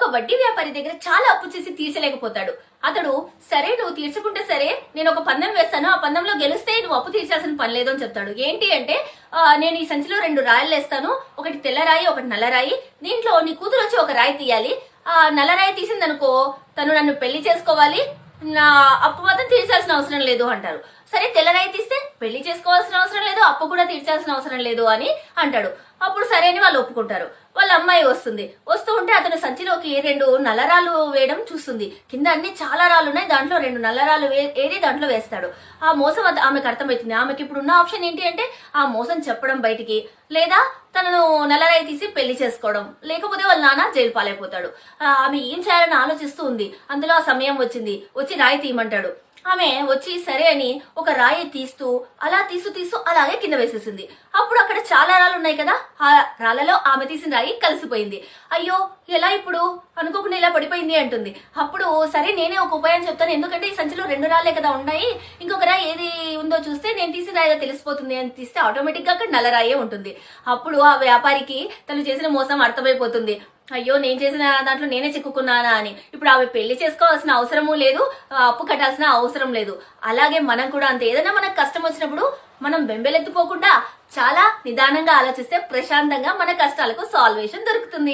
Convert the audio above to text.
ఒక వడ్డీ వ్యాపారి దగ్గర చాలా అప్పు చేసి తీర్చలేకపోతాడు. అతడు సరే నువ్వు తీర్చుకుంటే సరే, నేను ఒక పందెం వేస్తాను, ఆ పందెంలో గెలిస్తే నువ్వు అప్పు తీర్చాల్సిన పని లేదు అని చెప్తాడు. ఏంటి అంటే నేను ఈ సంచిలో 2 రాయలు వేస్తాను, ఒకటి తెల్లరాయి ఒకటి నల్లరాయి, దీంట్లో నీ కూతురు వచ్చి ఒక రాయి తీయాలి, ఆ నల్లరాయి తీసిందనుకో తను నన్ను పెళ్లి చేసుకోవాలి, నా అప్పు మాత్రం తీర్చాల్సిన అవసరం లేదు అంటారు. సరే తెల్లరాయి తీస్తే పెళ్లి చేసుకోవాల్సిన అవసరం లేదు, అప్పు కూడా తీర్చాల్సిన అవసరం లేదు అని అంటాడు. అప్పుడు సరే అని వాళ్ళు ఒప్పుకుంటారు. వాళ్ళ అమ్మాయి వస్తూ ఉంటే అతను సంచిలోకి 2 నల్లరాలు వేయడం చూస్తుంది. కింద అన్ని చాలా రాళ్ళు ఉన్నాయి, దాంట్లో 2 నల్లరాలు ఏది దాంట్లో వేస్తాడు. ఆ మోసం ఆమెకు అర్థమవుతుంది. ఆమెకి ఇప్పుడు ఉన్న ఆప్షన్ ఏంటి అంటే ఆ మోసం చెప్పడం బయటికి, లేదా తనను నల్లరాయి తీసి పెళ్లి చేసుకోవడం, లేకపోతే వాళ్ళ నాన్న జైలు పాలైపోతాడు. ఆమె ఏం చేయాలని ఆలోచిస్తూ ఉంది. అందులో ఆ సమయం వచ్చి రాయి తీయమంటాడు. ఆమె వచ్చి సరే అని ఒక రాయి తీస్తూ అలాగే కింద వేసేసింది. అప్పుడు అక్కడ చాలా రాళ్ళు ఉన్నాయి కదా, ఆ రాళ్లలో ఆమె తీసిన రాయి కలిసిపోయింది. అయ్యో ఎలా ఇప్పుడు అనుకోకుండా ఇలా పడిపోయింది అంటుంది. అప్పుడు సరే నేనే ఒక ఉపాయం చెప్తాను, ఎందుకంటే ఈ సంచిలో 2 రాళ్లే కదా ఉన్నాయి, ఇంకొక రాయి ఏది ఉందో చూస్తే నేను తీసిన రాయిగా తెలిసిపోతుంది అని తీస్తే ఆటోమేటిక్ గా అక్కడ నల్ల రాయే ఉంటుంది. అప్పుడు ఆ వ్యాపారికి తను చేసిన మోసం అర్థమైపోతుంది. అయ్యో నేను చేసిన దాంట్లో నేనే చిక్కుకున్నానా అని. ఇప్పుడు ఆమె పెళ్లి చేసుకోవాల్సిన అవసరము లేదు, అప్పు కట్టాల్సిన అవసరం లేదు. అలాగే మనం కూడా అంతే, ఏదైనా మనకు కష్టం వచ్చినప్పుడు మనం బెంబెలెత్తిపోకుండా చాలా నిదానంగా ఆలోచిస్తే ప్రశాంతంగా మన కష్టాలకు సాల్వేషన్ దొరుకుతుంది.